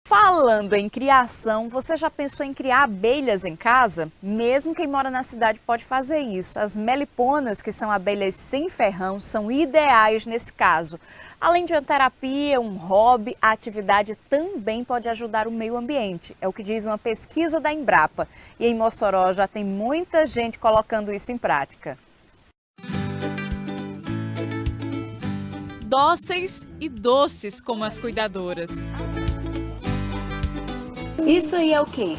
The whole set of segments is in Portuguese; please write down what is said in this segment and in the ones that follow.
Falando em criação, você já pensou em criar abelhas em casa? Mesmo quem mora na cidade pode fazer isso. As meliponas, que são abelhas sem ferrão, são ideais nesse caso. Além de uma terapia, um hobby, a atividade também pode ajudar o meio ambiente. É o que diz uma pesquisa da Embrapa. E em Mossoró já tem muita gente colocando isso em prática. Dóceis e doces como as cuidadoras. Isso aí é o quê?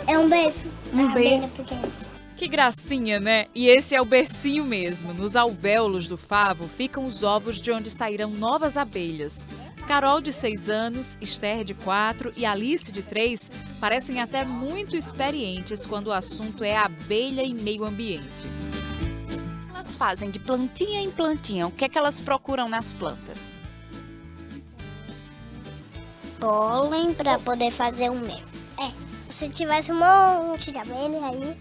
É um berço. Um berço. Pequena. Que gracinha, né? E esse é o bercinho mesmo. Nos alvéolos do favo ficam os ovos de onde sairão novas abelhas. Carol, de 6 anos, Esther, de 4 e Alice, de 3, parecem até muito experientes quando o assunto é abelha e meio ambiente. Elas fazem de plantinha em plantinha. O que é que elas procuram nas plantas? Pólen para poder fazer o mel. Se tivesse um monte de abelha aí,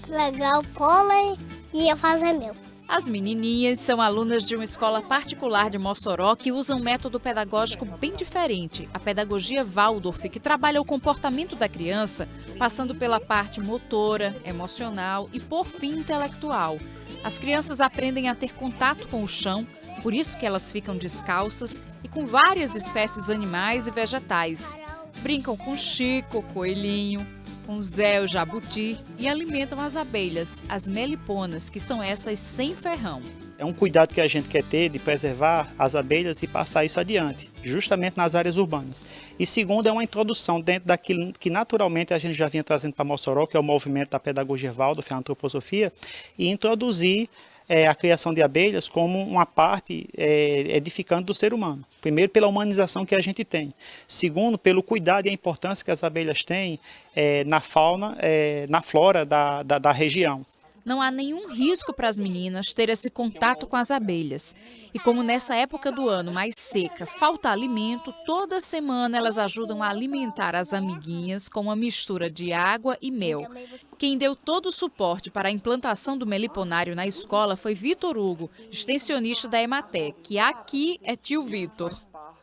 legal, pólen e ia fazer mel. As menininhas são alunas de uma escola particular de Mossoró que usa um método pedagógico bem diferente, a pedagogia Waldorf, que trabalha o comportamento da criança, passando pela parte motora, emocional e, por fim, intelectual. As crianças aprendem a ter contato com o chão, por isso que elas ficam descalças e com várias espécies animais e vegetais. Brincam com Chico, coelhinho, com Zé, o jabuti, e alimentam as abelhas, as meliponas, que são essas sem ferrão. É um cuidado que a gente quer ter de preservar as abelhas e passar isso adiante, justamente nas áreas urbanas. E segundo, é uma introdução dentro daquilo que naturalmente a gente já vinha trazendo para Mossoró, que é o movimento da pedagogia Waldorf, a antroposofia, e introduzir a criação de abelhas como uma parte edificante do ser humano. Primeiro, pela humanização que a gente tem. Segundo, pelo cuidado e a importância que as abelhas têm na fauna, na flora da região. Não há nenhum risco para as meninas ter esse contato com as abelhas. E como nessa época do ano mais seca falta alimento, toda semana elas ajudam a alimentar as amiguinhas com uma mistura de água e mel. Quem deu todo o suporte para a implantação do meliponário na escola foi Vitor Hugo, extensionista da Emater, que aqui é tio Vitor.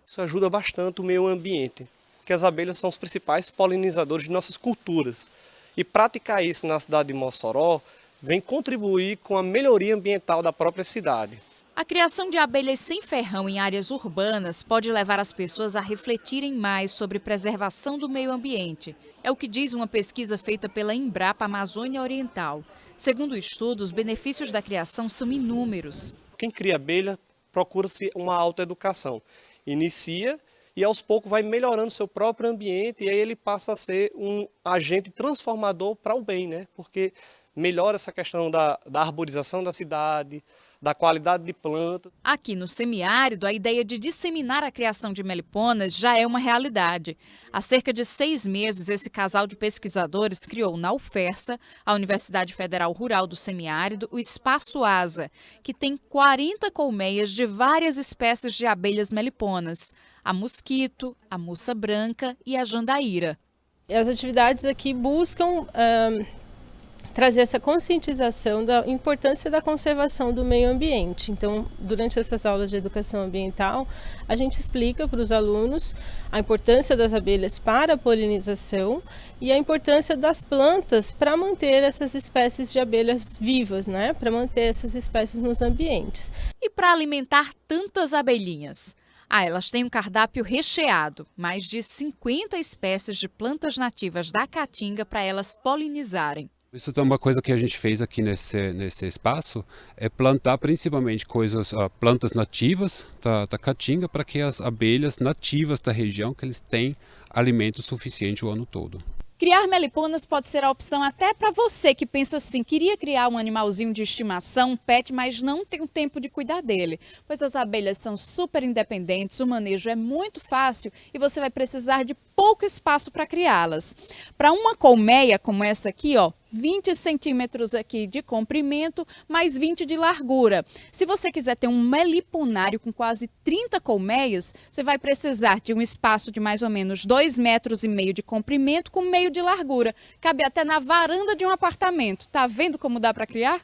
Isso ajuda bastante o meio ambiente, porque as abelhas são os principais polinizadores de nossas culturas. E praticar isso na cidade de Mossoró vem contribuir com a melhoria ambiental da própria cidade. A criação de abelhas sem ferrão em áreas urbanas pode levar as pessoas a refletirem mais sobre preservação do meio ambiente. É o que diz uma pesquisa feita pela Embrapa Amazônia Oriental. Segundo o estudo, os benefícios da criação são inúmeros. Quem cria abelha procura-se uma autoeducação. Inicia e aos poucos vai melhorando seu próprio ambiente e aí ele passa a ser um agente transformador para o bem, né? Porque melhora essa questão da arborização da cidade, da qualidade de planta. Aqui no semiárido, a ideia de disseminar a criação de meliponas já é uma realidade. Há cerca de 6 meses, esse casal de pesquisadores criou na UFERSA, a Universidade Federal Rural do Semiárido, o Espaço Asa, que tem 40 colmeias de várias espécies de abelhas meliponas. A mosquito, a muça branca e a jandaíra. As atividades aqui buscam trazer essa conscientização da importância da conservação do meio ambiente. Então, durante essas aulas de educação ambiental, a gente explica para os alunos a importância das abelhas para a polinização e a importância das plantas para manter essas espécies de abelhas vivas, né? Para manter essas espécies nos ambientes. E para alimentar tantas abelhinhas? Elas têm um cardápio recheado, mais de 50 espécies de plantas nativas da caatinga para elas polinizarem. Isso é uma coisa que a gente fez aqui nesse espaço, é plantar principalmente plantas nativas da caatinga para que as abelhas nativas da região que eles têm alimento suficiente o ano todo. Criar meliponas pode ser a opção até para você que pensa assim, queria criar um animalzinho de estimação, um pet, mas não tem o tempo de cuidar dele. Pois as abelhas são super independentes, o manejo é muito fácil e você vai precisar de pouco espaço para criá-las. Para uma colmeia como essa aqui, 20 centímetros aqui de comprimento, mais 20 de largura. Se você quiser ter um meliponário com quase 30 colmeias, você vai precisar de um espaço de mais ou menos 2,5 metros de comprimento com meio de largura. Cabe até na varanda de um apartamento. Tá vendo como dá para criar?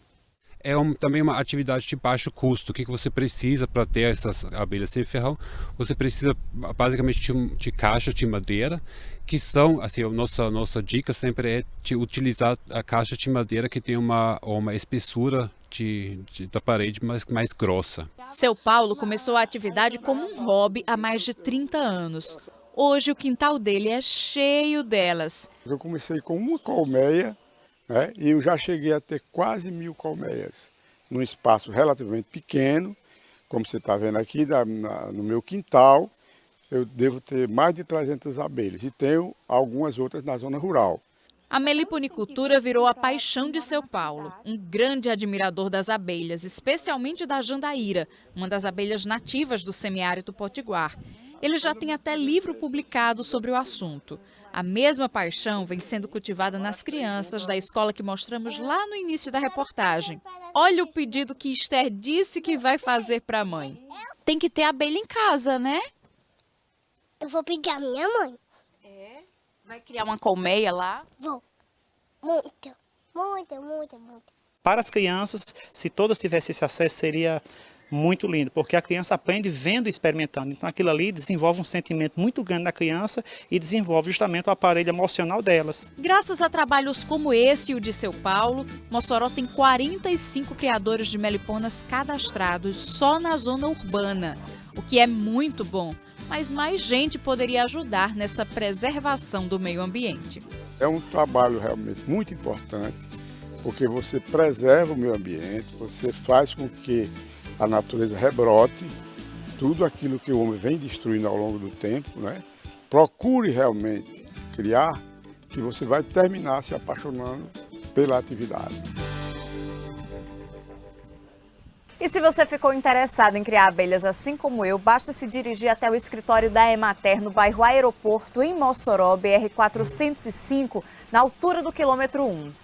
também uma atividade de baixo custo. O que você precisa para ter essas abelhas sem ferrão? Você precisa basicamente de caixa de madeira, que são, assim, a nossa dica sempre é de utilizar a caixa de madeira que tem uma espessura da parede mais grossa. Seu Paulo começou a atividade como um hobby há mais de 30 anos. Hoje o quintal dele é cheio delas. Eu comecei com uma colmeia, né, e eu já cheguei a ter quase 1000 colmeias, num espaço relativamente pequeno, como você está vendo aqui no meu quintal. Eu devo ter mais de 300 abelhas e tenho algumas outras na zona rural. A meliponicultura virou a paixão de seu Paulo, um grande admirador das abelhas, especialmente da jandaíra, uma das abelhas nativas do semiárido potiguar. Ele já tem até livro publicado sobre o assunto. A mesma paixão vem sendo cultivada nas crianças da escola que mostramos lá no início da reportagem. Olha o pedido que Esther disse que vai fazer para a mãe. Tem que ter abelha em casa, né? Eu vou pedir à minha mãe. Vai criar uma colmeia lá? Vou. Muito. Para as crianças, se todas tivessem esse acesso, seria muito lindo, porque a criança aprende vendo e experimentando. Então aquilo ali desenvolve um sentimento muito grande na criança e desenvolve justamente o aparelho emocional delas. Graças a trabalhos como esse e o de seu Paulo, Mossoró tem 45 criadores de meliponas cadastrados só na zona urbana, o que é muito bom. Mas mais gente poderia ajudar nessa preservação do meio ambiente. É um trabalho realmente muito importante, porque você preserva o meio ambiente, você faz com que a natureza rebrote, tudo aquilo que o homem vem destruindo ao longo do tempo, né? Procure realmente criar, que você vai terminar se apaixonando pela atividade. E se você ficou interessado em criar abelhas assim como eu, basta se dirigir até o escritório da Emater no bairro Aeroporto, em Mossoró, BR 405, na altura do quilômetro 1.